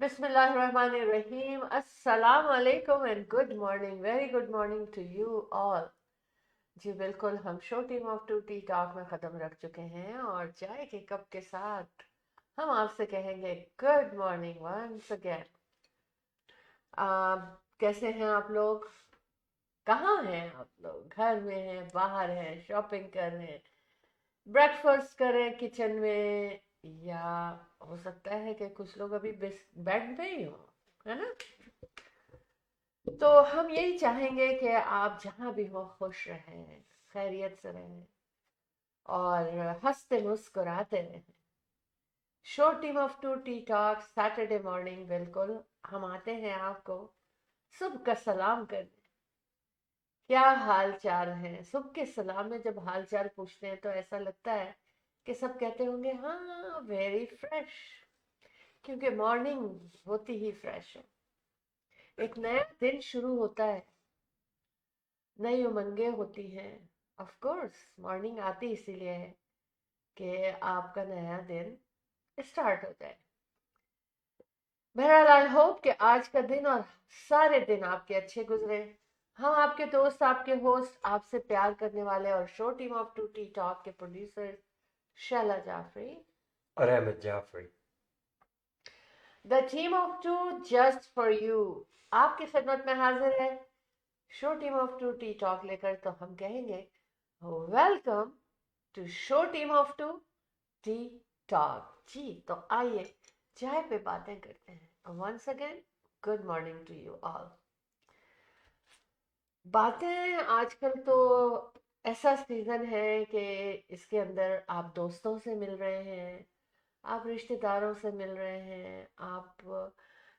Bismillahirrahmanirrahim. Assalamu alaikum and good morning. Very good morning to you all. जी बिल्कुल, हम show team of two tea talk में ख़त्म रख चुके हैं और चाय के कप के साथ हम आपसे कहेंगे गुड मॉर्निंग वंस अगेन। कैसे हैं आप लोग? कहाँ हैं आप लोग? घर में हैं, बाहर हैं, शॉपिंग कर रहे हैं, ब्रेकफास्ट कर रहे हैं किचन में, या हो सकता है कि कुछ लोग अभी बेड पे ही हो, है ना? तो हम यही चाहेंगे कि आप जहाँ भी हो खुश रहें, खैरियत से रहें और हंसते मुस्कुराते रहें। Show team of two tea talk Saturday morning, बिल्कुल हम आते हैं आपको सुबह का सलाम करने। क्या हाल चाल है? सुबह के सलाम में जब हाल चाल पूछते हैं तो ऐसा लगता है कि सब कहते होंगे हाँ वेरी फ्रेश, क्योंकि मॉर्निंग होती ही फ्रेश है। एक नया दिन शुरू होता है, नई उमंगें होती हैं। ऑफ कोर्स मॉर्निंग आती इसीलिए है कि आपका नया दिन स्टार्ट हो जाए। बहरहाल आई होप कि आज का दिन और सारे दिन आपके अच्छे गुजरे। हम आपके दोस्त, आपके होस्ट, आपसे प्यार करने वाले और show team of two tea talk के प्रोड्यूसर शैला जाफरी, और Ahmad Jafri. The team of two just for you आपकी खिदमत में हाजिर है। Show team of two tea talk लेकर तो हम कहेंगे welcome to show team of two tea talk. जी तो आइए चाय पे बातें करते हैं। Once again good morning to you all. बातें आजकल तो ऐसा सीजन है कि इसके अंदर आप दोस्तों से मिल रहे हैं, आप रिश्तेदारों से मिल रहे हैं, आप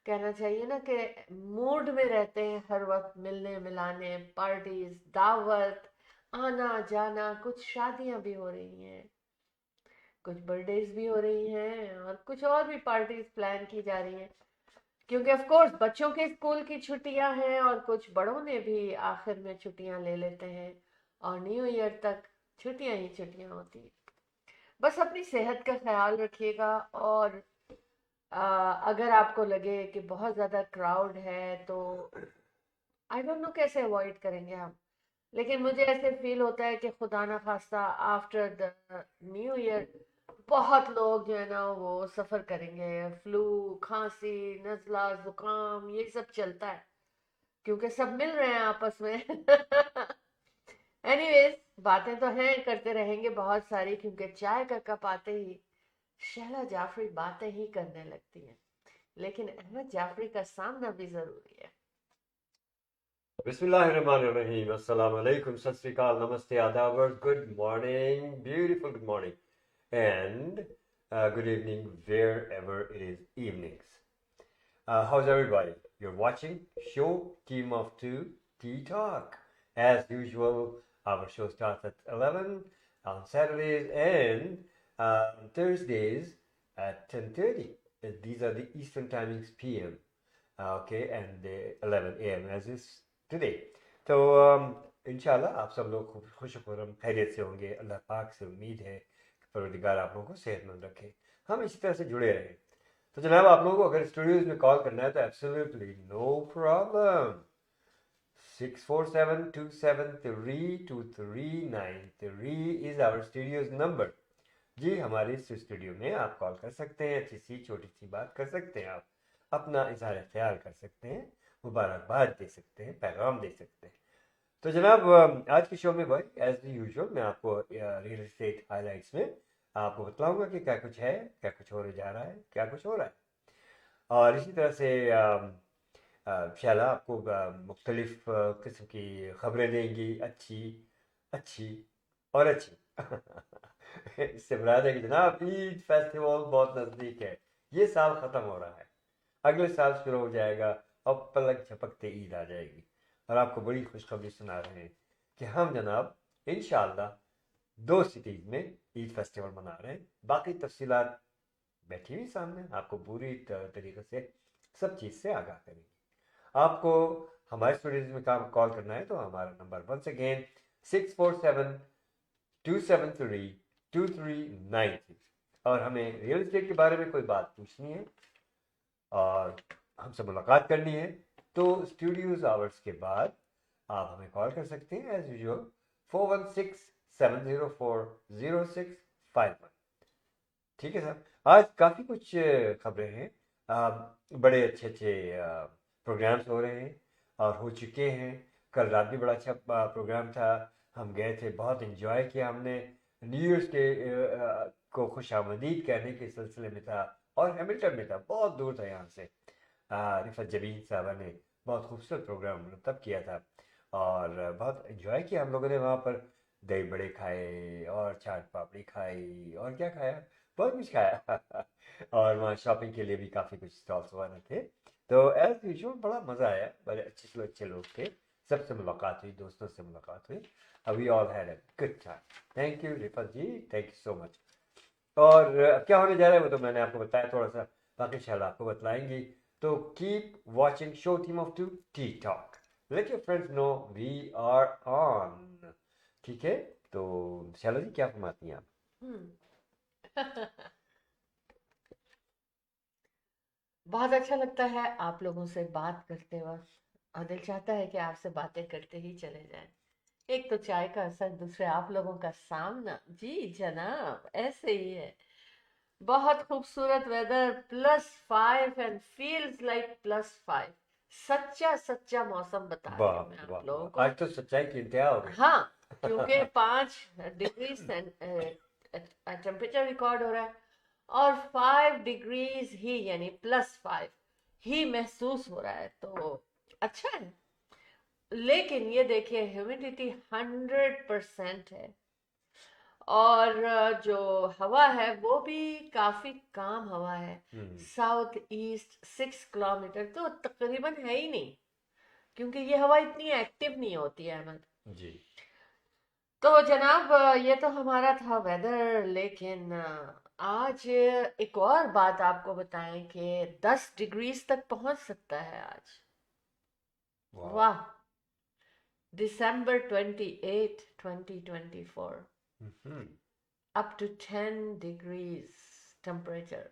कहना चाहिए ना कि मूड में रहते हैं हर वक्त, मिलने मिलाने, पार्टीज, दावत, आना जाना। कुछ शादियां भी हो रही हैं, कुछ बर्थडेज भी हो रही हैं और कुछ और भी पार्टीज प्लान की जा रही हैं, क्योंकि ऑफ कोर्स बच्चों के स्कूल की छुट्टियां हैं और कुछ बड़ों ने भी आखिर में छुट्टियां ले लेते हैं और न्यू ईयर तक छुट्टियां ही छुट्टियां होती हैं। बस अपनी सेहत का ख्याल रखिएगा और अगर आपको लगे कि बहुत ज़्यादा क्राउड है तो आई डोंट नो कैसे अवॉइड करेंगे हम, लेकिन मुझे ऐसे फील होता है कि खुदा ना खास्ता आफ्टर द न्यू ईयर बहुत लोग जो है ना वो सफ़र करेंगे, फ्लू, खांसी, नज़ला, जुकाम, ये सब चलता है क्योंकि सब मिल रहे हैं आपस में। एनीवेज, बातें तो हैं, करते रहेंगे बहुत सारी, क्योंकि चाय का कप आते ही शहला जाफरी बातें ही करने लगती हैं, लेकिन अहमद जाफरी का सामना भी जरूरी है। बिस्मिल्लाहिर्रहमानिर्रहीम। अस्सलाम वालेकुम, सत श्री अकाल, नमस्ते, आदाब, good morning, beautiful good morning and good evening wherever it is evenings. How's everybody? You're watching show Team of Two Tea Talk. As usual, our show starts at 11 on Saturdays and Thursdays at 10:30. These are the Eastern timings PM. Okay, and 11 a.m. as is today. तो इंशाल्लाह आप सब लोग खुश खुरम खैरियत से होंगे। अल्लाह पाक से उम्मीद है कि परवरदिगार आप लोगों को सेहतमंद रखे, हम इसी तरह से जुड़े रहें। तो जनाब, आप लोगों को अगर स्टूडियोज में कॉल करना है तो absolutely no problem. 647273239 is our studios number. जी, हमारे इस स्टूडियो में आप कॉल कर सकते हैं, अच्छी सी छोटी सी बात कर सकते हैं, आप अपना इजहार ख्याल कर सकते हैं, मुबारकबाद दे सकते हैं, पैगाम दे सकते हैं। तो जनाब, आज के शो में भाई एज यूजुअल मैं आपको रियल एस्टेट हाईलाइट्स में आपको बताऊंगा कि क्या कुछ है, क्या कुछ होने जा रहा है, क्या कुछ हो रहा है। और इसी तरह से शैला आपको मुख्तलिफ किस्म की खबरें देंगी, अच्छी अच्छी और अच्छी। इससे मुराद है कि जनाब ईद फेस्टिवल बहुत नज़दीक है। ये साल ख़त्म हो रहा है, अगले साल शुरू हो जाएगा और पलक झपकते ईद आ जाएगी। और आपको बड़ी खुशखबरी सुना रहे हैं कि हम जनाब इंशाअल्लाह 2 सिटीज़ में ईद फेस्टिवल मना रहे हैं। बाकी तफसीलात बैठी हुई सामने, आपको पूरी तरीके से सब चीज़ से आगाह करेंगे। आपको हमारे स्टूडियोज में काम कॉल करना है तो हमारा नंबर वंस अगेन 647-273-2393। और हमें रियल एस्टेट के बारे में कोई बात पूछनी है और हमसे मुलाकात करनी है तो स्टूडियोज आवर्स के बाद आप हमें कॉल कर सकते हैं एज यूजुअल 416-704-0651। ठीक है सर। आज काफ़ी कुछ खबरें हैं। बड़े अच्छे अच्छे प्रोग्राम्स हो रहे हैं और हो चुके हैं। कल रात भी बड़ा अच्छा प्रोग्राम था, हम गए थे, बहुत इन्जॉय किया हमने। न्यू ईयर्स के को खुशामदीद कहने के सिलसिले में था और हैमिल्टन में था, बहुत दूर था यहाँ से। रिफत जबीन साहबा ने बहुत खूबसूरत प्रोग्राम मुरतब किया था और बहुत इन्जॉय किया हम लोगों ने वहाँ पर। दही बड़े खाए और चाट पापड़ी खाई और क्या खाया, बहुत कुछ खाया और वहाँ शॉपिंग के लिए भी काफ़ी कुछ स्टॉल्स वगैरह थे। तो एज यूजुअल बड़ा मज़ा आया, बड़े अच्छे लोग थे, सबसे मुलाकात हुई, दोस्तों से मुलाकात हुई। We all had a good time. Thank you Rifat ji, thank you so much. और अब क्या होने जा रहा है वो तो मैंने आपको बताया थोड़ा सा, बाकी शायद आपको बतलाएंगी। तो keep watching show team of two tea talk, let your friends know we are on. ठीक है, तो शैला जी क्या फरमाती हैं आप? हम्म बहुत अच्छा लगता है आप लोगों से बात करते वक्त, और दिल चाहता है कि आपसे बातें करते ही चले जाएं। एक तो चाय का असर, दूसरे आप लोगों का सामना। जी जनाब, ऐसे ही है। बहुत खूबसूरत वेदर, +5 एंड फील्स लाइक +5। सच्चा सच्चा मौसम बता रही वाह हूँ मैं आप वाह लोगों वाह, को। आज तो सच्चाई की इंतहा हो गई। हाँ, क्योंकि 5 डिग्री टेम्परेचर रिकॉर्ड हो रहा है, और 5 डिग्रीज ही यानी +5 ही महसूस हो रहा है, तो अच्छा है। लेकिन ये देखिए, ह्यूमिडिटी 100% है, और जो हवा है वो भी काफी काम हवा है। हम्म। साउथ ईस्ट 6 किलोमीटर तो तकरीबन है ही नहीं, क्योंकि ये हवा इतनी एक्टिव नहीं होती है अहमद। जी। तो जनाब, ये तो हमारा था वेदर, लेकिन आज एक और बात आपको बताएं कि 10 डिग्रीज तक पहुंच सकता है आज। वाह। वाह। December 28, 2024, hmm. up to 10 degrees temperature।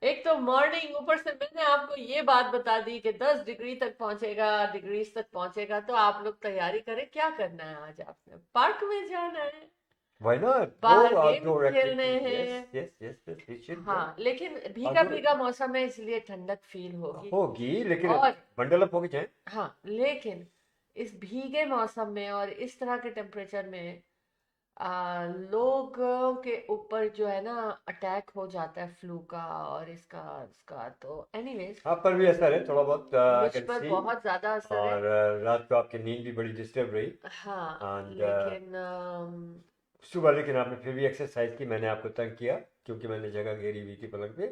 एक तो मॉर्निंग, ऊपर से मैंने आपको ये बात बता दी कि 10 डिग्री तक पहुंचेगा, डिग्रीज तक पहुंचेगा, तो आप लोग तैयारी करें। क्या करना है आज? आपने पार्क में जाना है, व्हाई नॉट गो बाहर गेम्स आउटडोर खेलने एक्टिविटीज, यस हैं। Yes yes yes we should go हाँ, लेकिन भीगा आउटडोर। भीगा मौसम है, इसलिए ठंडक फील होगी। होगी लेकिन और बंडल अप होके जाए। हाँ, लेकिन इस भीगे मौसम में और इस तरह के टेम्परेचर में लोगों के ऊपर जो है ना, अटैक हो जाता है फ्लू का और इसका। तो एनीवेज, आप पर भी असर है थोड़ा बहुत, आई मुझ कैन पर सी। बहुत ज्यादा असर है। और रात को आपकी नींद भी बड़ी डिस्टर्ब रही। हाँ, एंड लेकिन सुबह लेकिन आपने फिर भी एक्सरसाइज की, मैंने आपको तंग किया क्योंकि मैंने जगह घेरी हुई थी पलंग पे।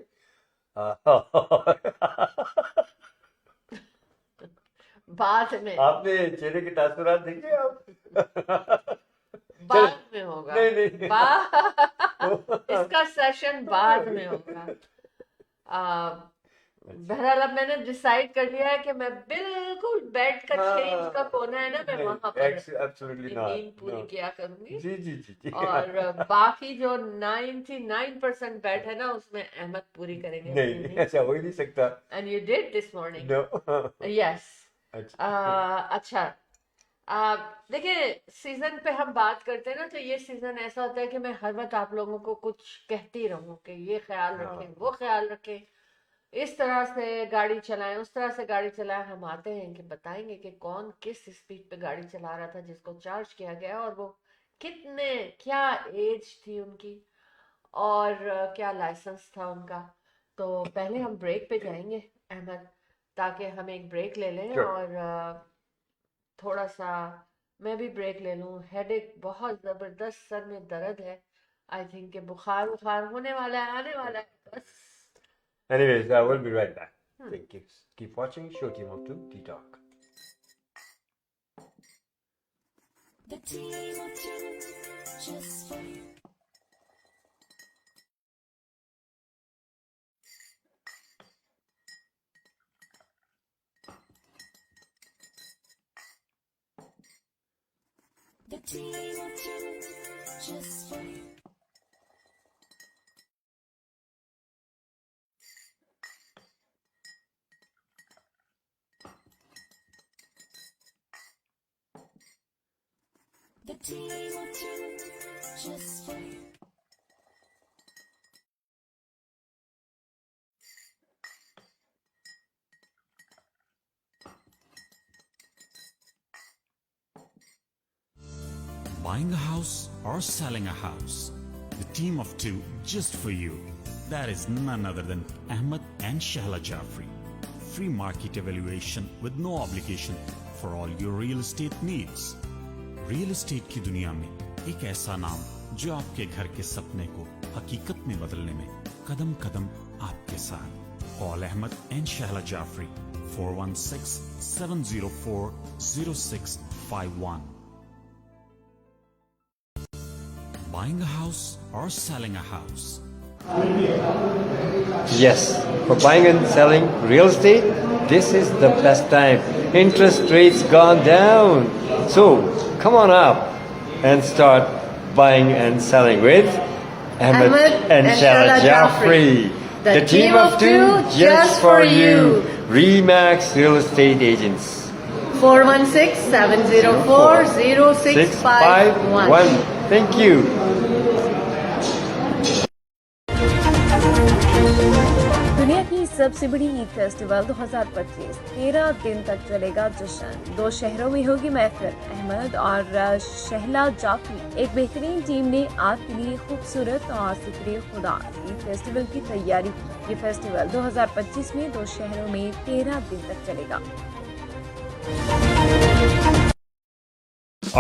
बाद में आपने चेहरे के तासुरात देखे आप? चलो, बाद में होगा। नहीं नहीं। इसका सेशन बाद में होगा। आ, अच्छा। बहरहाल, अब मैंने डिसाइड कर लिया है कि मैं बिल्कुल बेड का 6 इंच का हाँ, कोना है ना, मैं नहीं, वहां पर एब्सोल्युटली अपनी नॉट, नींद पूरी नो। किया करूंगी। जी जी जी जी। और बाकी जो 99% बेड है ना, उसमें अहमद पूरी करेंगे नहीं अपनी नहीं, नींद। ऐसा हो ही नहीं सकता। And you did this morning. No. Yes. अच्छा। अच्छा। देखिए, सीजन पे हम बात करते हैं ना, तो ये सीजन ऐसा होता है कि मैं हर वक्त आप लोगों को कुछ कहती रहूं कि ये ख्याल रखें, वो हाँ। ख्याल रखें, इस तरह से गाड़ी चलाएं, उस तरह से गाड़ी चलाएं। हम आते हैं कि बताएंगे कि कौन किस स्पीड पे गाड़ी चला रहा था, जिसको चार्ज किया गया, और वो कितने, क्या एज थी उनकी, और क्या लाइसेंस था उनका। तो पहले हम ब्रेक पे जाएंगे अहमद, ताकि हम एक ब्रेक ले लें, श्योर। और थोड़ा सा मैं भी ब्रेक ले लूं। हेडेक बहुत ज़बरदस्त, सर में दर्द है। आई थिंक कि बुखार बुखार होने वाला है, आने वाला है बस। Anyways, I will be right back. Hmm Thank you. Keep watching Show Team of Two Tea Talk. The team of two, just for you. The team of two, just for you. team of two, just for you. Buying a house or selling a house? The team of two just for you. That is none other than Ahmed and Shahla Jafri. Free market evaluation with no obligation for all your real estate needs. Real estate की दुनिया में एक ऐसा नाम जो आपके घर के सपने को हकीकत में बदलने में कदम कदम आपके साथ. Call Ahmed and Shahla Jafri 416-704-0651. Buying a house or selling a house? Yes, for buying and selling real estate, this is the best time. Interest rates gone down. So, come on up and start buying and selling with Ahmed and Shahla Jafri. The team of two just for you. Remax Real Estate Agents. 416-704-0651. Thank you. दुनिया की सबसे बड़ी Eid festival 2025 13 दिन तक चलेगा जश्न. 2 शहरों में होगी महफिल. अहमद और शहला जाफरी एक बेहतरीन टीम ने आपके लिए खूबसूरत और जिक्र खुदा ईद फेस्टिवल की तैयारी की. ये फेस्टिवल 2025 में 2 शहरों में 13 दिन तक चलेगा.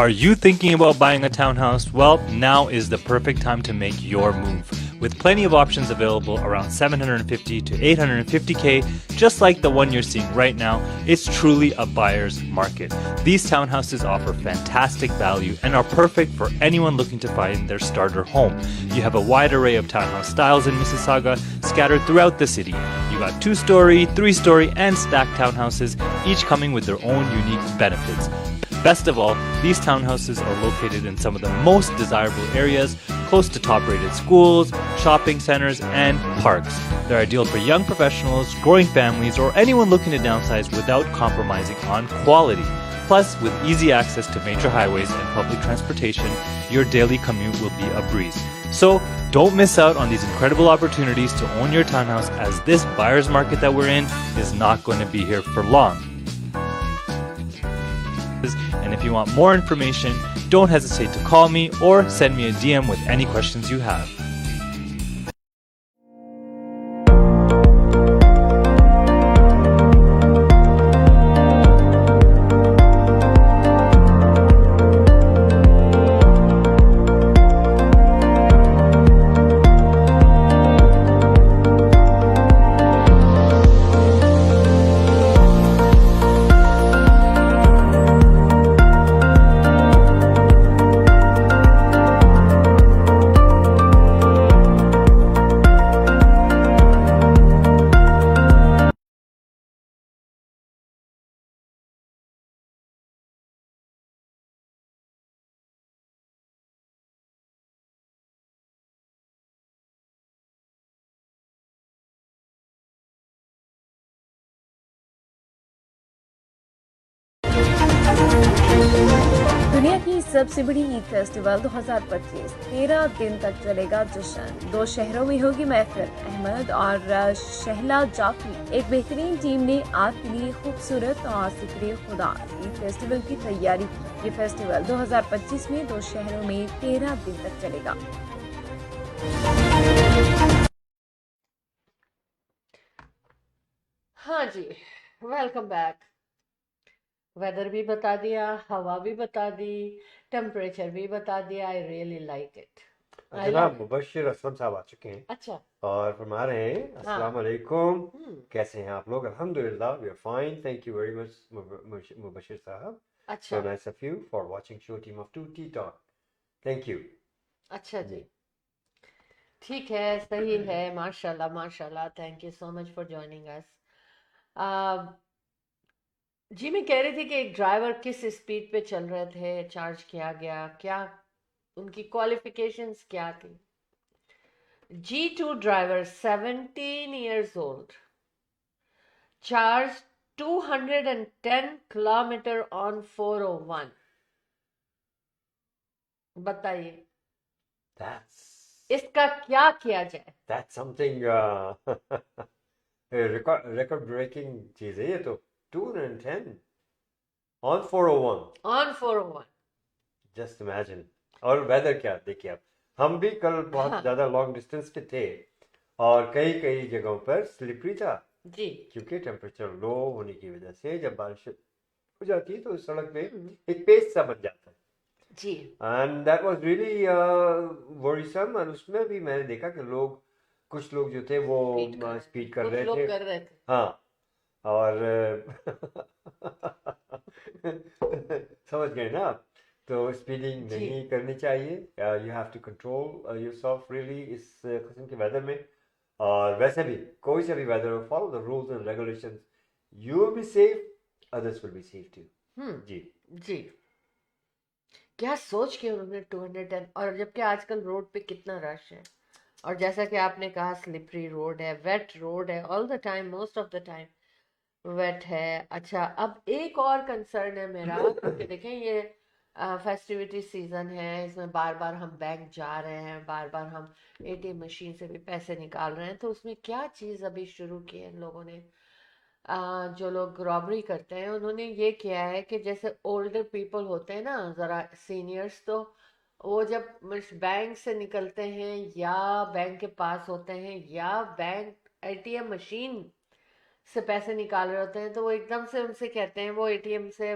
Are you thinking about buying a townhouse? Well, now is the perfect time to make your move. With plenty of options available around 750 to 850K, just like the one you're seeing right now, it's truly a buyer's market. These townhouses offer fantastic value and are perfect for anyone looking to find their starter home. You have a wide array of townhouse styles in Mississauga scattered throughout the city. You got 2-story, 3-story, and stacked townhouses, each coming with their own unique benefits. Best of all, these townhouses are located in some of the most desirable areas, close to top-rated schools, shopping centers, and parks. They're ideal for young professionals, growing families, or anyone looking to downsize without compromising on quality. Plus, with easy access to major highways and public transportation, your daily commute will be a breeze. So, don't miss out on these incredible opportunities to own your townhouse, as this buyer's market that we're in is not going to be here for long. And if you want more information, don't hesitate to call me or send me a DM with any questions you have. दुनिया की सबसे बड़ी Eid festival 2025 13 दिन तक चलेगा जश्न. 2 शहरों में होगी महफिल. अहमद और शहला जाफरी एक बेहतरीन टीम ने आपके लिए खूबसूरत और जिक्र खुदा ईद फेस्टिवल की तैयारी की. ये फेस्टिवल 2025 में 2 शहरों में 13 दिन तक चलेगा. हाँ जी, वेलकम बैक. वेदर भी बता दिया, हवा भी बता दी, टेम्परेचर भी बता दिया. I really like it. जनाब मुबशिर असलम साहब आ चुके हैं अच्छा. और फरमा रहे हैं अस्सलाम वालेकुम. कैसे हैं आप लोग? अल्हम्दुलिल्लाह we are fine. Thank you very much Mubashir साहब. अच्छा. So nice of you for watching show Team of Two Tea Talk. Thank you. अच्छा जी, ठीक है, सही है. माशाल्लाह माशाल्लाह. Thank you so much for joining us. जी, मैं कह रही थी कि एक ड्राइवर किस स्पीड पे चल रहे थे, चार्ज किया गया, क्या उनकी क्वालिफिकेशंस क्या थी. G2 driver 17 years old charged 210 kilometer on 401. बताइए That's इसका क्या किया जाए? something record breaking चीज है ये तो. 210 on 401. ऑन 401. Just imagine. और वेदर क्या देखिए आप, हम भी कल बहुत हाँ ज्यादा लॉन्ग डिस्टेंस पे थे और कई कई जगहों पर स्लिपरी था जी. क्योंकि टेम्परेचर लो होने की वजह से जब बारिश हो जाती है तो सड़क पे हम्म, एक पेस्ट सा बन जाता है. जी. And that was really worrisome. और उसमें भी मैंने देखा कि लोग, कुछ लोग जो थे वो स्पीड कर कुछ रहे लोग थे. कर रहे थे. हाँ. और समझ गए ना आप. तो स्पीडिंग जी. नहीं करनी चाहिए. You have to control yourself really इस किस्म के वेदर में. और वैसे भी कोई सा भी वेदर हो, follow the rules and regulations. You will be safe, others will be safe too. जी. जी. क्या सोच के उन्होंने 210, और जबकि आजकल रोड पे कितना रश है, और जैसा कि आपने कहा स्लिपरी रोड है, वेट रोड है, all the time, most of the time wet है. अच्छा, अब एक और कंसर्न है मेरा, क्योंकि देखें ये फेस्टिविटी सीजन है, इसमें बार बार हम बैंक जा रहे हैं, बार बार हम एटीएम मशीन से भी पैसे निकाल रहे हैं, तो उसमें क्या चीज़ अभी शुरू की है इन लोगों ने, जो लोग रॉबरी करते हैं उन्होंने ये किया है कि जैसे ओल्डर पीपल होते हैं ना, ज़रा सीनियर्स, तो वो जब बैंक से निकलते हैं या बैंक के पास होते हैं या बैंक एटीएम मशीन से पैसे निकाल रहे होते हैं, तो वो एकदम से उनसे कहते हैं, वो एटीएम से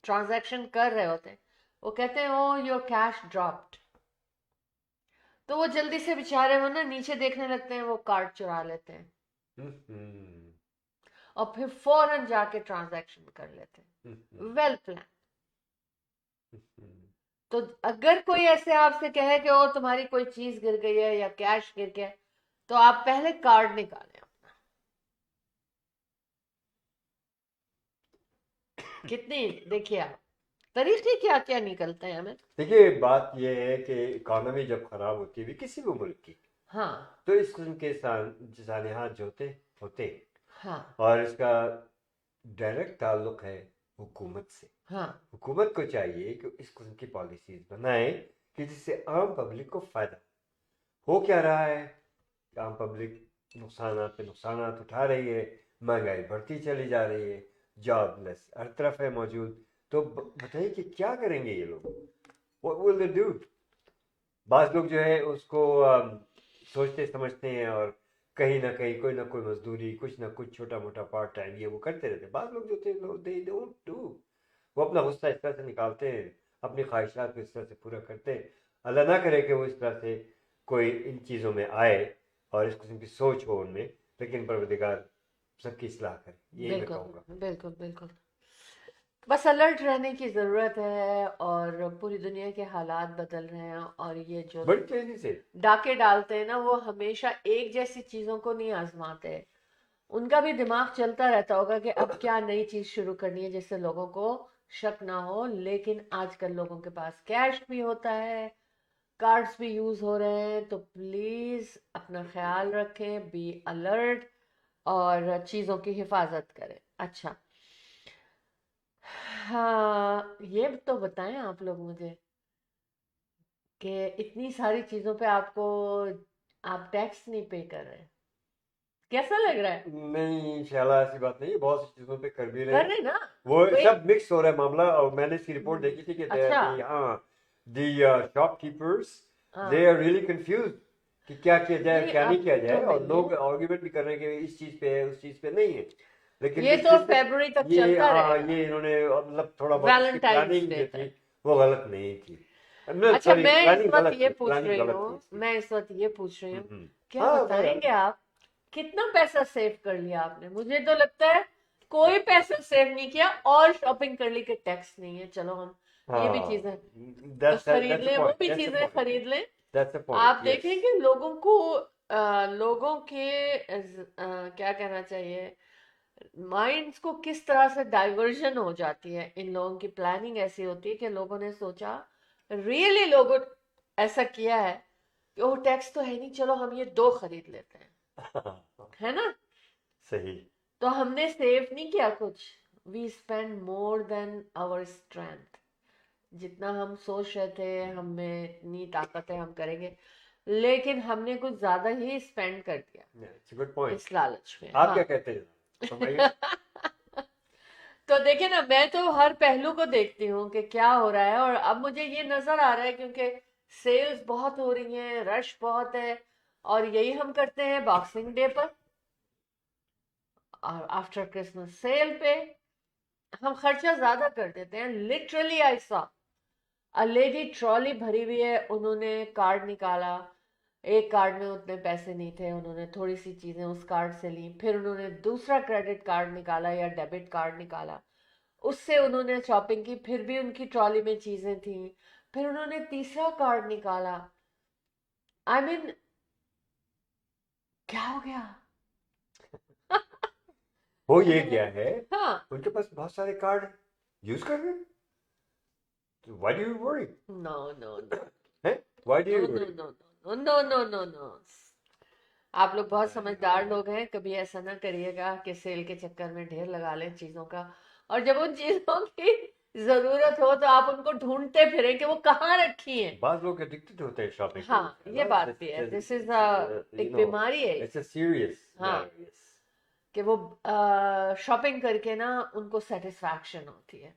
ट्रांजैक्शन कर रहे होते हैं, वो कहते हैं ओ योर कैश ड्रॉप्ड, तो वो जल्दी से बेचारे वो ना नीचे देखने लगते हैं, वो कार्ड चुरा लेते हैं हम्म. और फिर फौरन जाके ट्रांजैक्शन कर लेते हैं. Well plan. तो अगर कोई ऐसे आपसे कहे कि ओ तुम्हारी कोई चीज गिर गई है या कैश गिर गया है, तो आप पहले कार्ड निकालें अपना. कितनी देखिए आप तरीके क्या क्या निकलते हैं हमें. देखिए बात यह है कि इकोनॉमी जब खराब होती है किसी भी मुल्क की, हाँ. तो इस किस्म के सानिहात जो होते हाँ. और इसका डायरेक्ट ताल्लुक है हुकूमत से. हाँ. हुकूमत को चाहिए कि इस किस्म की पॉलिसीज बनाए कि जिससे आम पब्लिक को फायदा हो. क्या रहा है, आम पब्लिक नुकसानात पे नुकसानात उठा रही है, महंगाई बढ़ती चली जा रही है, जॉबलेस हर तरफ है मौजूद. तो बताइए कि क्या करेंगे ये लोग, व्हाट विल दे डू. बाज़ लोग जो है उसको सोचते समझते हैं और कहीं ना कहीं कोई ना कोई मजदूरी, कुछ ना कुछ छोटा मोटा पार्ट टाइम ये वो करते रहते हैं. बाज़ लोग जो थे दे डोंट डू, वो अपना गुस्सा इस तरह से निकालते हैं, अपनी ख्वाहिशात को इस तरह से पूरा करते हैं. अल्लाह ना करे कि वो इस तरह से कोई इन चीज़ों में आए और इस किस्म की सोच हो उनमें, लेकिन परवरदिगार सबकी इस्लाह करे, यही मैं कहूँगा. बिल्कुल बिल्कुल बिल्कुल. बस अलर्ट रहने की ज़रूरत है, और पूरी दुनिया के हालात बदल रहे हैं, और ये जो बड़ी तेजी से. डाके डालते हैं ना, वो हमेशा एक जैसी चीज़ों को नहीं आजमाते. उनका भी दिमाग चलता रहता होगा कि अब क्या नई चीज़ शुरू करनी है जिससे लोगों को शक ना हो. लेकिन आजकल लोगों के पास कैश भी होता है, कार्ड्स भी यूज़ हो रहे हैं, तो प्लीज़ अपना ख्याल रखें, बी अलर्ट, और चीज़ों की हिफाजत करें. अच्छा, हाँ, ये तो बताएं आप लोग मुझे कि इतनी सारी चीज़ों पे आपको, आप टैक्स नहीं पे कर रहे, कैसा लग रहा है? नहीं इंशाल्लाह ऐसी बात नहीं है, बहुत सी चीज़ों पे कर भी रहे कर हैं. रहे ना वो कोई. सब मिक्स हो रहा है मामला. और मैंने इसकी रिपोर्ट देखी थी कि अच्छा. हाँ, द शॉपकीपर्स हाँ. दे आर रियली कंफ्यूज कि क्या किया जाए नहीं, क्या नहीं अब किया तो जाए. और नहीं लोग है. आर्ग्यूमेंट भी कर रहे हैं कि इस चीज़ पे है उस चीज़ पे नहीं है. लेकिन ये इस तो चीज़ पे फरवरी तक ये, चलता हाँ, रहेगा, ये इन्होंने मतलब थोड़ा बहुत इसकी वैलेंटाइंस प्लानिंग डे जो तक. थी वो गलत नहीं थी. अच्छा, सॉरी, मैं इस प्लानिंग वक्त गलत ये थी, पूछ प्लानिंग रही गलत हूँ, थी इसकी. मैं इस वक्त ये पूछ रही हूँ, हम्म. क्या हाँ बताएंगे आप कितना पैसा सेव कर लिया आपने? मुझे तो लगता है कोई पैसा सेव नहीं किया, और शॉपिंग कर ली कि टैक्स नहीं है, चलो हम ये भी हाँ, चीजें that's खरीद that's the लें, वो point, भी that's the चीजें point, खरीद लें. that's the point, आप yes. देखेंगे लोगों को, लोगों के क्या कहना चाहिए, माइंड्स को किस तरह से डाइवर्जन हो जाती है. इन लोगों की प्लानिंग ऐसी होती है कि लोगों ने सोचा, रियली लोगों ऐसा किया है कि ओ टैक्स तो है नहीं, चलो हम ये 2 खरीद लेते हैं, है ना. सही. तो हमने सेव नहीं किया कुछ, we spend more than our strength. जितना हम सोच रहे थे हम में इतनी ताकत है हम करेंगे, लेकिन हमने कुछ ज्यादा ही स्पेंड कर दिया इट्स अ गुड पॉइंट। इस लालच में। आप हाँ। क्या कहते हैं फरमाइए। तो देखिए ना, मैं तो हर पहलू को देखती हूँ कि क्या हो रहा है, और अब मुझे ये नजर आ रहा है क्योंकि सेल्स बहुत हो रही हैं, रश बहुत है, और यही हम करते हैं बॉक्सिंग डे पर और आफ्टर क्रिसमस सेल पे हम खर्चा ज्यादा कर देते हैं। Literally I saw a lady, trolley भरी हुई है, उन्होंने कार्ड निकाला, एक कार्ड में उतने पैसे नहीं थे, उन्होंने थोड़ी सी चीजें उस कार्ड से ली, फिर उन्होंने दूसरा क्रेडिट कार्ड निकाला या डेबिट कार्ड निकाला, उससे उन्होंने शॉपिंग की, फिर भी उनकी ट्रॉली में चीजें थी, फिर उन्होंने तीसरा कार्ड निकाला। आई मीन क्या हो गया? हो ये क्या है, हाँ, उनके पास बहुत सारे कार्ड यूज कर रहे हैं, तो why do you worry? No no no हैं, why do no you no worry? No no no no no no. आप लोग बहुत समझदार लोग हैं, कभी ऐसा ना करिएगा कि सेल के चक्कर में ढेर लगा लें चीजों का, और जब उन चीजों की जरूरत हो तो आप उनको ढूंढते फिरें कि वो कहाँ रखी हैं। बाद लोग एडिक्टेड होते हैं शॉपिंग हाँ, ये बात भी है, दिस इज एक बीमारी है इट्स अ सीरियस हाँ, कि वो शॉपिंग करके ना उनको सेटिस्फैक्शन होती है।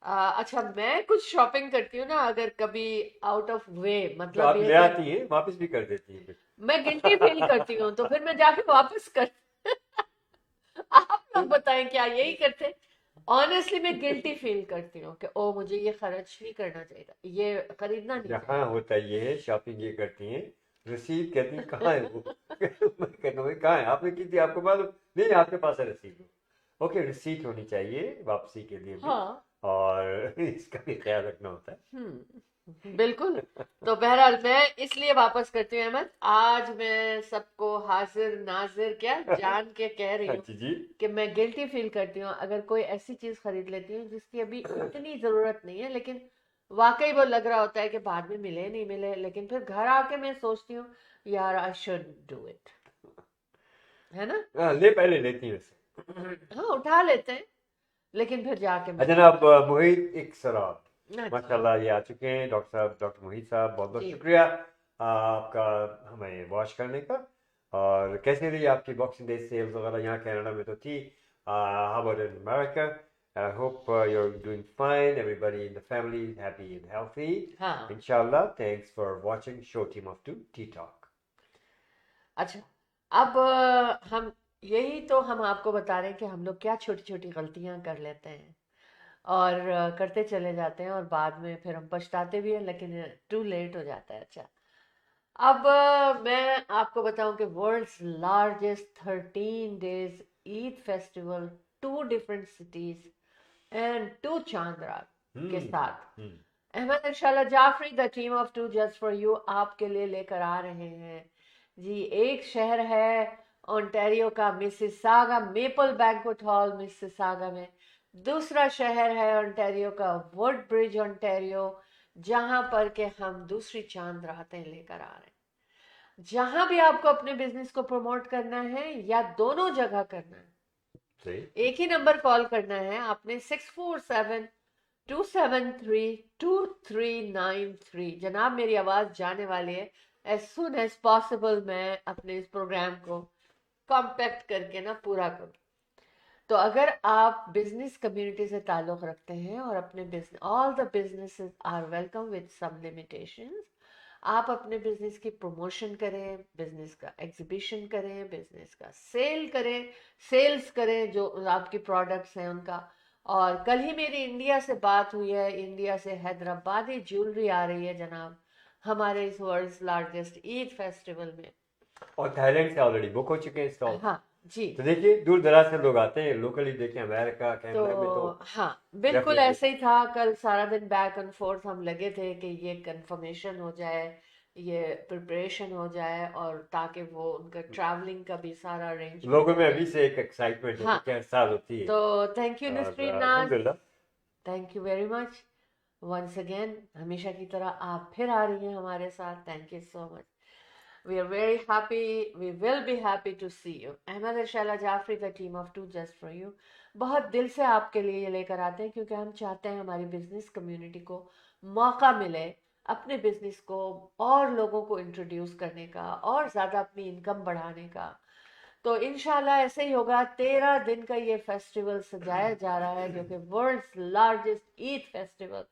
अच्छा, मैं कुछ शॉपिंग करती हूँ ना, अगर कभी आउट ऑफ वे, तो मतलब आप ये ले कि आती हैं वापस भी कर देती हैं फिर। मैं गिल्टी फील करती हूँ तो फिर मैं जाके वापस कर आप लोग बताएं क्या यही करते? ऑनेस्टली मैं गिल्टी फील करती हूँ कि ओ मुझे ये खर्च नहीं करना चाहिए था, ये खरीदना नहीं चाहिए। यहाँ होता ये है, शॉपिंग ये करती हैं, रसीद कहती हैं कहाँ है वो? मैं कहता हूँ कहाँ है, आपने की थी, आपको मालूम नहीं, आपके पास है रसीद। ओके, रसीद होनी चाहिए वापसी के लिए भी, हाँ, और इसका भी ख्याल रखना होता है। बिल्कुल। तो बहरहाल मैं इसलिए वापस करती हूँ अहमद, आज मैं सबको हाजिर नाजिर क्या जान के कह रही हूँ अच्छा जी, कि मैं गिल्टी फील करती हूँ अगर कोई ऐसी चीज खरीद लेती हूँ जिसकी अभी इतनी जरूरत नहीं है, लेकिन वाकई वो लग रहा होता है कि बाद में मिले नहीं मिले, लेकिन फिर घर आके मैं सोचती हूँ यार आई शुड डू इट, है ना? हाँ, ले पहले लेती हैं वैसे। हाँ, उठा लेते हैं, लेकिन फिर जाके अच्छा जनाब मोहित एक सराब, अच्छा, माशाल्लाह ये आ चुके हैं डॉक्टर साहब, डॉक्टर मोहित साहब, बहुत बहुत जी। शुक्रिया आपका हमें वॉच करने का। और कैसे रही आपकी बॉक्सिंग डे सेल्स वगैरह? यहाँ कनाडा में तो थी, how about in America? I hope you are doing fine, everybody in the family is happy and healthy हाँ, इंशाल्लाह। Thanks for watching show team of 2 tea talk. अच्छा, अब हम यही तो हम आपको बता रहे हैं कि हम लोग क्या छोटी छोटी गलतियां कर लेते हैं और करते चले जाते हैं, और बाद में फिर हम पछताते भी हैं, लेकिन टू लेट हो जाता है। अच्छा, अब मैं आपको बताऊं कि world's largest 13 days Eid festival, 2 different cities and 2 चांद रात के साथ Ahmad and Shaila Jafri, the team of 2 just for you आपके लिए लेकर आ रहे हैं जी। एक शहर है ओंटारियो का Mississauga, maple banquet hall Mississauga में। दूसरा शहर है ओंटारियो का वुड ब्रिज ओंटारियो, जहां पर के हम दूसरी चांद रातें लेकर आ रहे हैं। जहां भी आपको अपने बिजनेस को प्रमोट करना है या दोनों जगह करना है, सही, एक ही नंबर कॉल करना है आपने, 647-273-2393। जनाब मेरी आवाज जाने वाली है, एज सुन एज पॉसिबल मैं अपने इस प्रोग्राम को कॉम्पैक्ट करके ना पूरा करूं। तो अगर आप बिजनेस कम्युनिटी से ताल्लुक रखते हैं और अपने business, all the businesses are welcome with some limitations, आप अपने बिजनेस की प्रमोशन करें, बिजनेस का एग्जीबिशन करें, बिजनेस का सेल करें, सेल्स करें जो आपकी प्रोडक्ट्स हैं उनका। और कल ही मेरी इंडिया से बात हुई है, इंडिया से हैदराबादी ज्वेलरी आ रही है जनाब हमारे इस वर्ल्ड्स लार्जेस्ट ईद फेस्टिवल में। और थाईलैंड से ऑलरेडी बुक हो चुके हैं स्टॉल। हाँ जी, तो देखिए दूर दराज से लोग आते हैं, लोकली देखें अमेरिका कनाडा में तो तो हाँ बिल्कुल definitely। ऐसे ही था। कल सारा दिन बैक एंड फोर्थ हम लगे थे कि ये कंफर्मेशन हो जाए, ये प्रिपरेशन हो जाए, और ताकि वो उनका ट्रैवलिंग का भी सारा अरेंजमेंट लोगों हो में जाए। अभी से एक एक्साइटमेंट है हाँ, कि क्या साल होती है। तो थैंक यू और नसरीन नाज, अल्हम्दुलिल्लाह thank you very much once again. हमेशा की तरह आप फिर आ रही हैं हमारे साथ, thank you so much. We are very happy. We will be happy to see you. Ahmad और शैला जाफरी का team of 2 just for you बहुत दिल से आपके लिए ये लेकर आते हैं, क्योंकि हम चाहते हैं हमारी बिजनेस कम्युनिटी को मौका मिले अपने बिजनेस को और लोगों को इंट्रोड्यूस करने का और ज़्यादा अपनी इनकम बढ़ाने का। तो इंशाल्लाह ऐसे ही होगा। 13 दिन का ये फेस्टिवल सजाया जा रहा है, जो कि वर्ल्ड्स लार्जेस्ट ईद फेस्टिवल।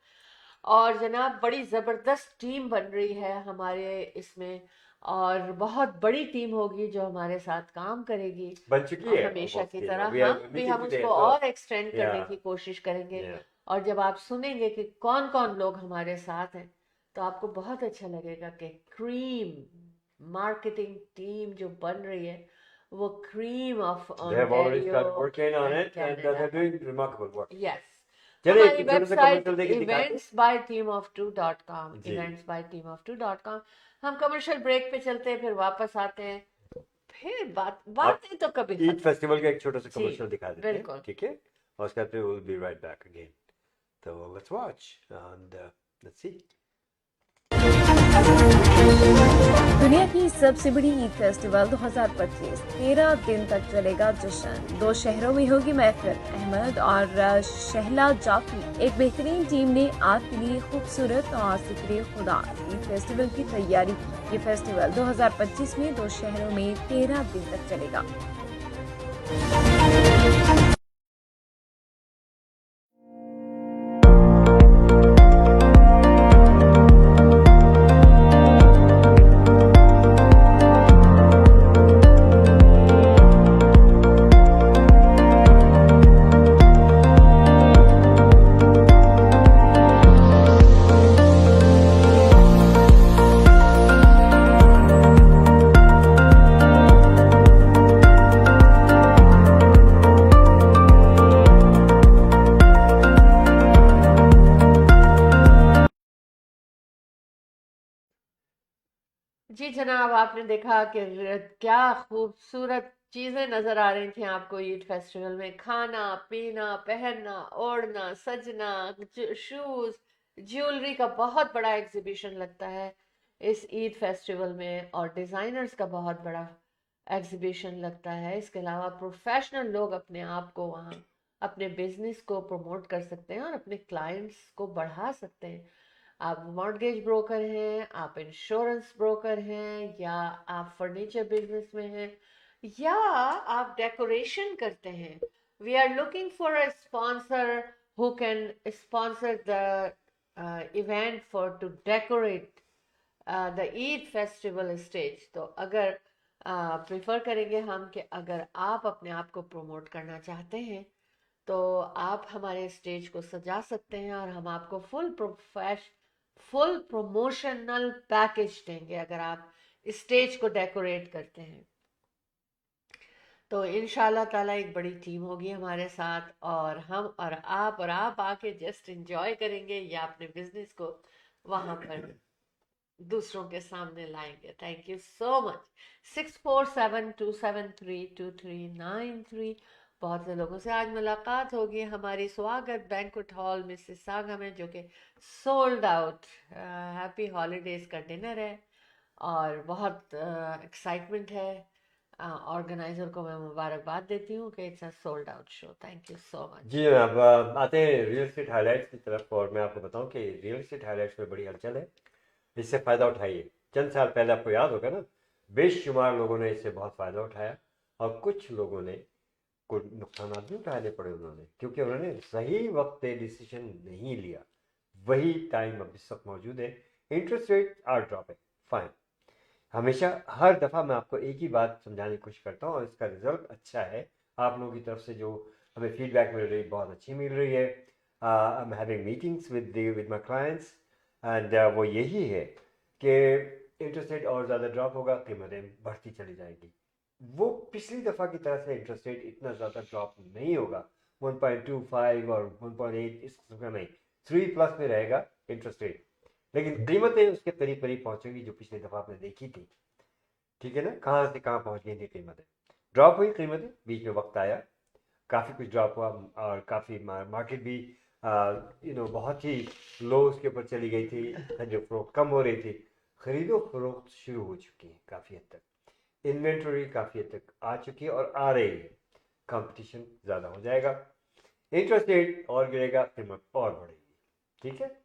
और जनाब बड़ी ज़बरदस्त टीम बन रही है हमारे इसमें, और बहुत बड़ी टीम होगी जो हमारे साथ काम करेगी बन चुकी और है हमेशा की तरह। We are हम भी meeting हम today, उसको so और एक्सटेंड करने yeah. की कोशिश करेंगे। Yeah. और जब आप सुनेंगे कि कौन कौन लोग हमारे साथ हैं, तो आपको बहुत अच्छा लगेगा कि क्रीम मार्केटिंग टीम जो बन रही है वो cream of They have already started working on it and they're doing remarkable work. Yes. चलिए हमारी एक छोटा सा वेबसाइट commercial देके दिखाते हैं। eventsbyteamof2.com जी। eventsbyteamof2.com। हम कमर्शियल ब्रेक पे चलते हैं, फिर वापस आते हैं, फिर बातें तो कभी ईद खत्म। फेस्टिवल का एक छोटा सा जी, कमर्शियल दिखा देते हैं, बिल्कुल। ठीक है, और उसके बाद फिर we'll be right back again. So let's watch and let's see. दुनिया की सबसे बड़ी ईद फेस्टिवल 2025 13 दिन तक चलेगा जश्न। 2 शहरों में होगी महफिल। अहमद और शहला जाफरी एक बेहतरीन टीम ने आपके लिए खूबसूरत और जिक्र खुदा ईद फेस्टिवल की तैयारी की। ये फेस्टिवल 2025 में 2 शहरों में 13 दिन तक चलेगा। जी जनाब, आपने देखा कि क्या खूबसूरत चीज़ें नज़र आ रही थी आपको ईद फेस्टिवल में। खाना पीना, पहनना, ओढ़ना, सजना, शूज़, ज्वेलरी का बहुत बड़ा एग्जीबिशन लगता है इस ईद फेस्टिवल में, और डिज़ाइनर्स का बहुत बड़ा एग्जीबिशन लगता है। इसके अलावा प्रोफेशनल लोग अपने आप को वहाँ अपने बिजनेस को प्रमोट कर सकते हैं और अपने क्लाइंट्स को बढ़ा सकते हैं। आप मॉर्गेज ब्रोकर हैं, आप इंश्योरेंस ब्रोकर हैं, या आप फर्नीचर बिजनेस में हैं, या आप डेकोरेशन करते हैं। We are looking for a sponsor who can sponsor the event for to decorate the Eid festival stage. तो अगर प्रिफर करेंगे हम कि अगर आप अपने आप को प्रमोट करना चाहते हैं तो आप हमारे स्टेज को सजा सकते हैं, और हम आपको फुल प्रमोशनल पैकेज देंगे अगर आप स्टेज को डेकोरेट करते हैं। तो इंशाल्लाह ताला एक बड़ी टीम होगी हमारे साथ, और हम और आप आके जस्ट एंजॉय करेंगे या अपने बिजनेस को वहां पर दूसरों के सामने लाएंगे। Thank you so much. 6472732393। बहुत से लोगों से आज मुलाकात होगी हमारी स्वागत बैंक्वेट हॉल मिसिसागा में, जो कि सोल्ड आउट। हैप्पी हॉलीडेज का डिनर है और बहुत एक्साइटमेंट है। ऑर्गेनाइजर को मैं मुबारकबाद देती हूँ कि it's a sold out show. Thank you so much. जी जनाब, आते हैं रियल एस्टेट हाइलाइट्स की तरफ, और मैं आपको बताऊं कि रियल एस्टेट हाइलाइट्स में बड़ी हलचल है। इससे फ़ायदा उठाइए। चंद साल पहले आपको याद होगा ना, बेशुमार लोगों ने इससे बहुत फ़ायदा उठाया, और कुछ लोगों ने को नुकसान भी उठाने पड़े उन्होंने, क्योंकि उन्होंने सही वक्त पे डिसीजन नहीं लिया। वही टाइम अब इस वक्त मौजूद है। Interest rate are dropping, fine. हमेशा हर दफ़ा मैं आपको एक ही बात समझाने की कोशिश करता हूँ, और इसका रिजल्ट अच्छा है। आप लोगों की तरफ से जो हमें फीडबैक मिल रही है बहुत अच्छी मिल रही है। I am having meetings with my clients, and वो यही है कि इंटरेस्ट रेट और ज़्यादा ड्रॉप होगा, कीमतें बढ़ती चली जाएगी। वो पिछली दफ़ा की तरह से इंटरेस्ट रेट इतना ज़्यादा ड्रॉप नहीं होगा, 1.25 और 1.8 इस किस्म का नहीं, 3+ में रहेगा इंटरेस्ट रेट, लेकिन कीमतें उसके करीब करीब पहुँचेंगी जो पिछली दफ़ा आपने देखी थी। ठीक है ना, कहाँ से कहाँ पहुँच गई थी कीमतें। ड्रॉप हुई कीमतें, बीच में वक्त आया, काफ़ी कुछ ड्रॉप हुआ, और काफ़ी मार्केट भी बहुत ही लो उसके ऊपर चली गई थी, जो फ्लोट कम हो रही थी। खरीदो फरोख्त शुरू हो चुकी है काफ़ी हद तक, इन्वेंटरी काफ़ी हद तक आ चुकी है और आ रही है, कंपटीशन ज़्यादा हो जाएगा, इंटरेस्ट रेट और गिरेगा, कीमत और बढ़ेगी। ठीक है,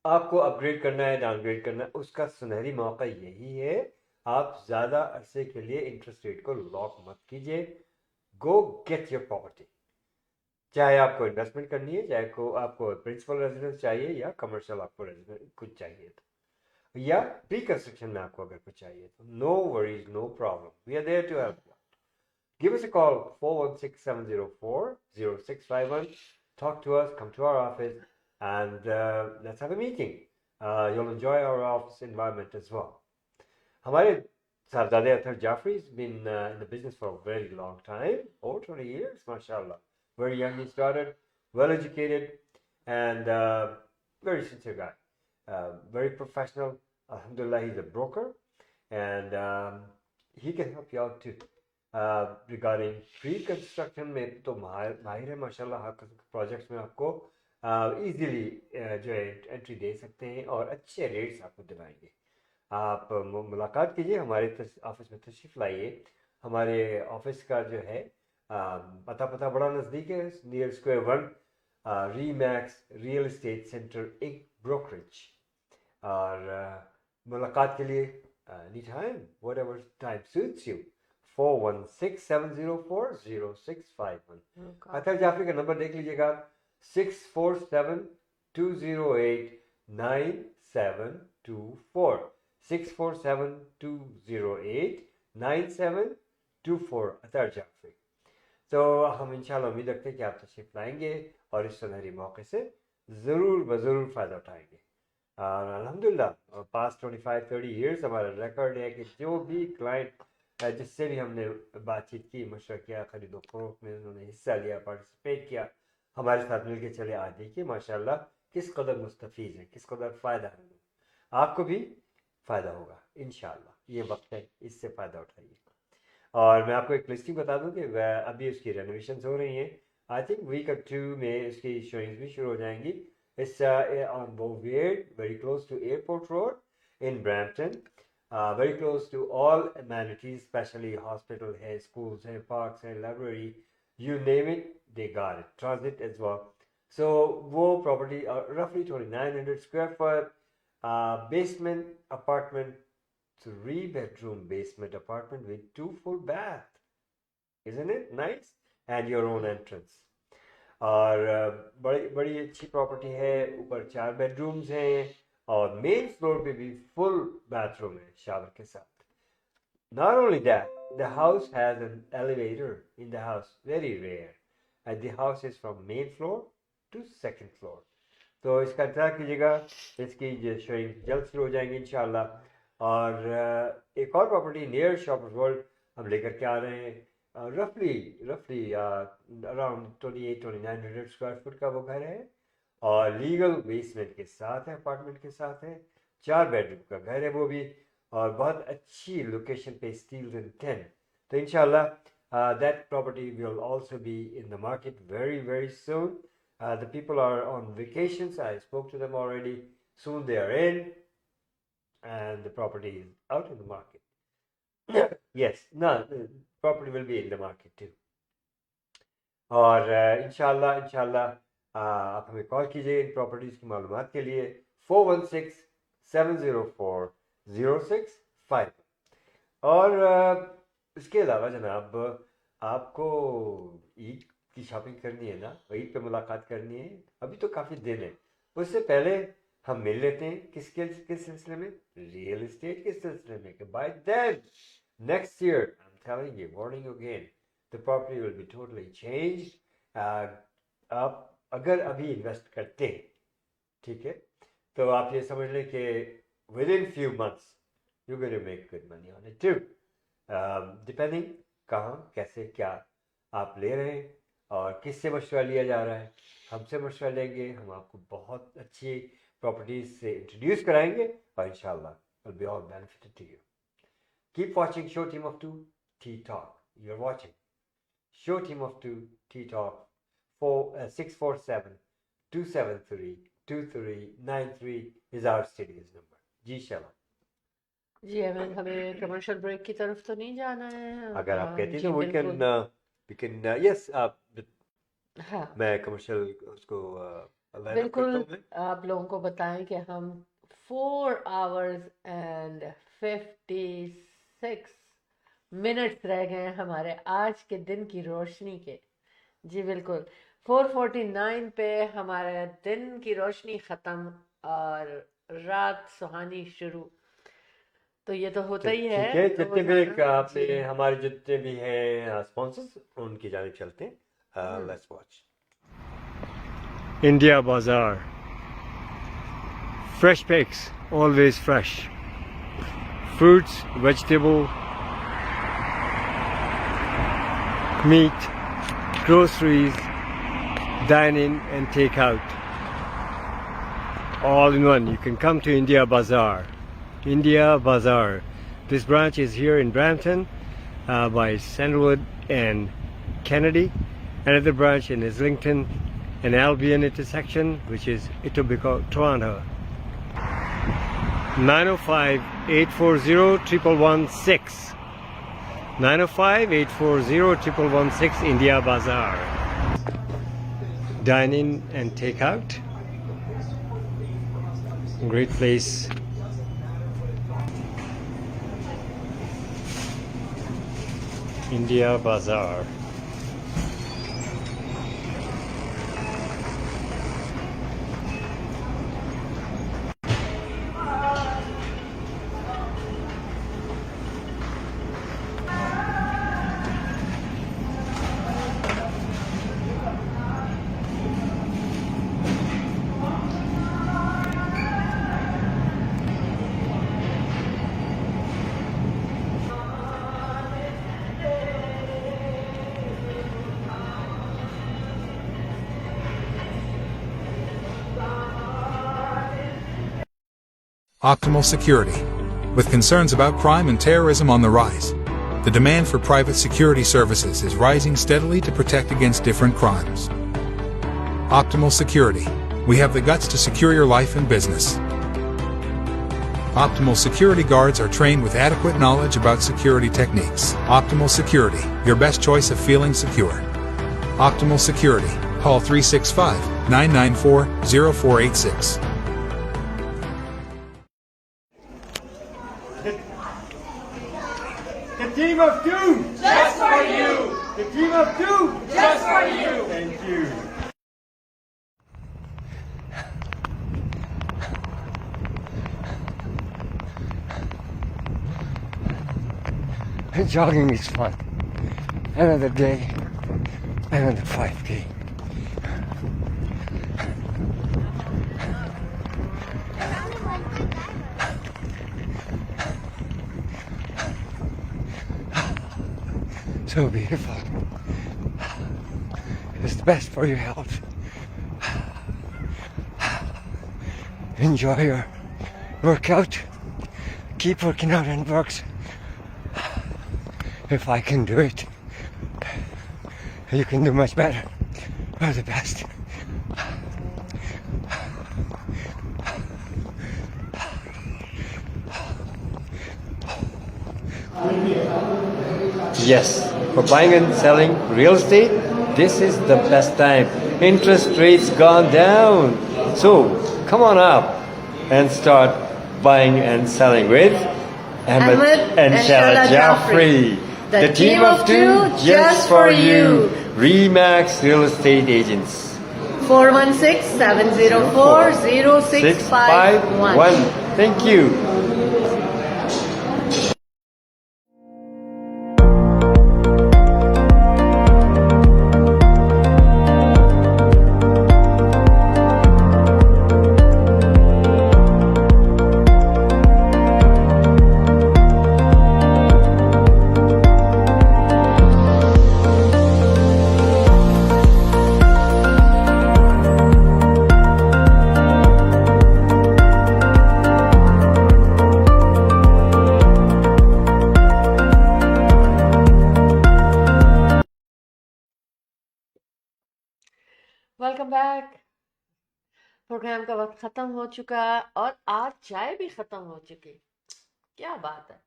आपको अपग्रेड करना है, डाउनग्रेड करना है, उसका सुनहरी मौका यही है। आप ज़्यादा अरसे के लिए इंटरेस्ट रेट को लॉक मत कीजिए, गो गेट योर प्रॉपर्टी। चाहे आपको इन्वेस्टमेंट करनी है, चाहे को आपको प्रिंसिपल रेजिडेंस चाहिए या कमर्शियल आपको रेजिडेंस कुछ चाहिए तो, या प्री कंस्ट्रक्शन में आपको अगर कुछ चाहिए तो, no worries, no problem, we are there to help you. Give us a call, 416-704-0651. Talk to us, come to our office, and let's have a meeting. You'll enjoy our office environment as well. हमारे साहबजादे अतर Jaffrey has been in the business for a very long time, over 20 years, mashallah. Very young he started, well educated, and very sincere guy. Very professional. Alhamdulillah, he's a broker, and he can help you out too. Regarding pre construction में तो माहिर है माशाल्लाह, हर projects में आपको easily जो है entry दे सकते हैं और अच्छे रेट्स आपको दिलाएंगे। आप मुलाकात कीजिए, हमारे ऑफिस में तशरीफ लाइए। हमारे ऑफिस का जो है पता बड़ा नज़दीक है, near square 1, Remax real estate centre inc brokerage. और मुलाकात के लिए any time, whatever time suits you, 416-704-0651। Atar Jafri का नंबर देख लीजिएगा, 647-208-9724, 647-208-9724, अतर जाफरी। तो हम इंशाल्लाह उम्मीद रखते हैं कि आप तशरीफ लाएंगे और इस सुनहरी मौके से ज़रूर फ़ायदा उठाएंगे। अल्हम्दुलिल्लाह पास्ट 25-30 ईयर्स हमारा रिकॉर्ड है कि जो भी क्लाइंट जिससे भी हमने बातचीत की, मशवरा किया, खरीदो फरोख्त में उन्होंने हिस्सा लिया, पार्टिसिपेट किया, हमारे साथ मिलके चले, आज देखिए माशाल्लाह किस कदर मुस्तफ़ीज़ है, किस कदर फ़ायदा है। आपको भी फ़ायदा होगा इंशाल्लाह, ये वक्त है, इससे फ़ायदा उठाइए। और मैं आपको एक लिस्टिंग बता दूं कि अभी उसकी रेनोवेशन हो रही हैं। आई थिंक वीक 2 में इसकी शोइंग्स भी शुरू हो जाएंगी। It's on Bovaird, very close to airport road in Brampton, very close to all amenities, especially hospital है, schools है, parks है, library, you name it, they got it. Transit as well. So वो property roughly 2,900 square foot, basement apartment, 3-bedroom basement apartment with 2 full bath. Isn't it nice? And your own entrance. और बड़ी अच्छी property है, ऊपर 4 bedrooms हैं और main floor पे भी फुल बाथरूम है शावर के साथ। Not only that, the house has an elevator in the house, very rare, and the house is from main floor to second floor. तो इसका इंतजार कीजिएगा, इसकी जो शोइंग जल्द शुरू हो जाएंगी इंशाल्लाह। और एक और प्रॉपर्टी नियर शॉपर्स वर्ल्ड हम लेकर के आ रहे हैं, रफली अराउंड 28-2900 स्क्वायर फुट का वो घर है और लीगल बेसमेंट के साथ है, अपार्टमेंट के साथ है, 4 बेडरूम का घर है वो भी, और बहुत अच्छी लोकेशन पे, स्टील्स एंड 10। तो इंशाल्लाह that property will also be in the market very soon. The people are on vacations, I spoke to them already, soon they are in and the property is out in the market. Yes, ना property will be in the market too. और इंशाल्लाह आप हमें call कीजिए इन properties की मालूमात के लिए, 416-704-0651। और इसके अलावा जनाब, आपको ईद की शॉपिंग करनी है ना, ईद पे मुलाकात करनी है, अभी तो काफ़ी दिन है, उससे पहले हम मिल लेते हैं किस सिलसिले में, रियल एस्टेट के सिलसिले में, कि by then next year I am telling you, warning you again, the property will be totally changed. आप अगर अभी इन्वेस्ट करते हैं, ठीक है, तो आप ये समझ लें कि within few months you going to make good money on it too, depending कहाँ कैसे क्या आप ले रहे हैं और किससे मशवरा लिया जा रहा है। हमसे मशवरा लेंगे, हम आपको बहुत अच्छी प्रॉपर्टीज से इंट्रोड्यूस कराएंगे और इंशाल्लाह will be all benefited to you. Keep watching show team of 2 tea talk. You are watching show team of 2 tea talk. 647-273-2393 is our studio's number. जी शैला, जी अहमद, हमें कमर्शियल ब्रेक की तरफ तो नहीं जाना है। अगर आप कहती हैं जी तो we बिल्कुल। can yes, हाँ मैं कमर्शियल उसको लाइन अप करता बिल्कुल, हूँ मैं। आप लोगों को बताएं कि हम 4 hours and 56 मिनट्स रह गए हैं हमारे आज के दिन की रोशनी के। जी बिल्कुल, 4:49 पे हमारे दिन की रोशनी ख़त्म और रात सुहानी शुरू। तो ये तो होता ही है ठीक है, जितने भी रोजाना। आपने जी हमारे जितने भी हैं स्पॉन्सर्स, उनकी जानिब चलते हैं। Let's watch India Bazaar. Fresh picks, always fresh. Fruits, vegetable, meat, groceries, dine in and take out. All in one. You can come to India Bazaar. India Bazaar. This branch is here in Brampton by Sandalwood and Kennedy. Another branch in Islington and Albion intersection, which is Etobicoke, Toronto. 905-840-1116. 905-840-1116, India Bazaar. Dine in and take out. Great place. India Bazaar. Optimal Security. With concerns about crime and terrorism on the rise, the demand for private security services is rising steadily to protect against different crimes. Optimal Security. We have the guts to secure your life and business. Optimal Security guards are trained with adequate knowledge about security techniques. Optimal Security, your best choice of feeling secure. Optimal Security. Call 365-994-0486. The team of two! Just for you! The team of two! Just for you! Thank you. Jogging is fun. Another day, another 5K. So beautiful. It's the best for your health. Enjoy your workout. Keep working out and works. If I can do it, you can do much better. We're the best. Yes, for buying and selling real estate, this is the best time. Interest rates gone down. So come on up and start buying and selling with Ahmed and Shala Jaffrey. The team of two just for you. Remax Real Estate Agents. 416-704-0651. Thank you. Welcome back. Programme का वक्त ख़त्म हो चुका और आज चाय भी ख़त्म हो चुकी। क्या बात है।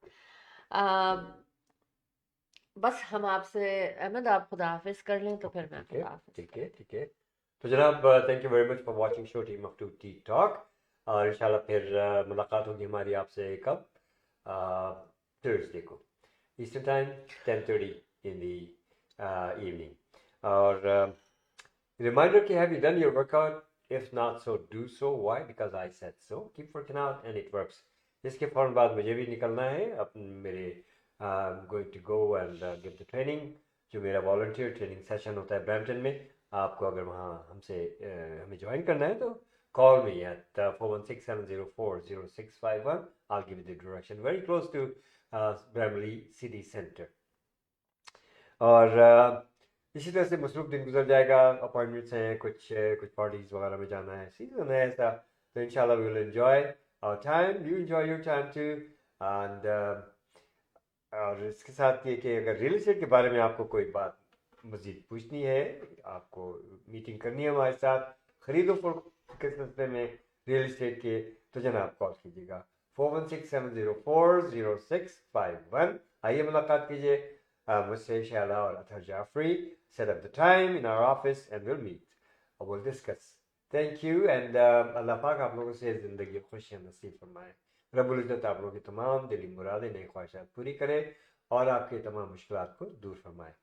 बस हम आपसे अहमद आप खुदा हाफिज कर लें तो फिर मैं ठीक है खुदा हाफिज ठीक है ठीक है। तो जनाब thank you very much for watching show team of two tea talk. और इंशाल्लाह फिर मुलाकात होगी हमारी आपसे कब, थर्सडे को eastern time 10:30 in the evening. और reminder कि have you done your workout? If not, so do so. Why? Because I said so. Keep working out and it works. इसके फौरन बाद मुझे भी निकलना है मेरे going to go and give the training, जो मेरा volunteer training session होता है ब्रैम्पटन में। आपको अगर वहाँ हमसे हमें ज्वाइन करना है तो call me at 416-704-0651. I'll give you the direction. Very close to Bramley City Center. और इसी तरह से मसरूफ दिन गुजर जाएगा। अपॉइंटमेंट्स हैं, कुछ कुछ पार्टीज वगैरह में जाना है, सीजन है ऐसा। तो इंशाल्लाह we will enjoy our time, you enjoy your time too. And और इसके साथ ये कि अगर रियल एस्टेट के बारे में आपको कोई बात मज़ीद पूछनी है, आपको मीटिंग करनी है हमारे साथ खरीदो फरोख्त के सिलसिले में रियल एस्टेट के, तो जनाब कॉल कीजिएगा 416-704-0651। आइए मुलाकात कीजिए मुझसे, शैला और Athar Jafri. Set up the time in our office and we'll meet or we'll discuss. Thank you and अल्लाह पाक आप लोगों से ज़िंदगी खुशियाँ नसीब फरमाए। रब्बुल इज़्ज़त आप लोगों की तमाम दिली मुरादें, नई ख्वाहिशात पूरी करे और आपके तमाम मुश्किलात को दूर फरमाए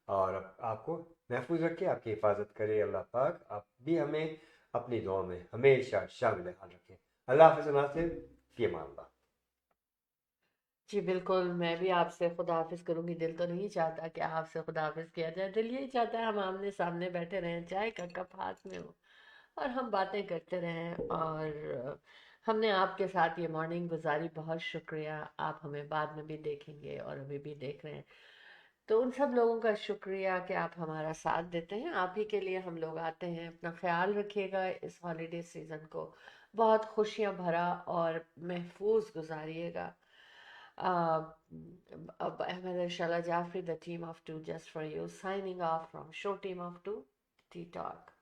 और आपको महफूज रखे, आपकी हिफाजत करे। अल्लाह पाक आप भी हमें अपनी दुआ में हमेशा शामिल हाल रखें। अल्लाह हाफ़िज़ नासिर, फ़ी अमान अल्लाह। जी बिल्कुल, मैं भी आपसे खुदा हाफिज करूंगी। दिल तो नहीं चाहता कि आपसे खुदा हाफिज किया जाए, दिल यही चाहता है हम आमने सामने बैठे रहें, चाय का कप हाथ में हो और हम बातें करते रहें। और हमने आपके साथ ये मॉर्निंग गुजारी, बहुत शुक्रिया। आप हमें बाद में भी देखेंगे और अभी भी देख रहे हैं, तो उन सब लोगों का शुक्रिया कि आप हमारा साथ देते हैं। आप ही के लिए हम लोग आते हैं। अपना ख्याल रखिएगा, इस हॉलीडे सीज़न को बहुत खुशियाँ भरा और महफूज गुजारिएगा। Ahmed and Shala Jafri, the team of two just for you, signing off from show team of two, Tea Talk.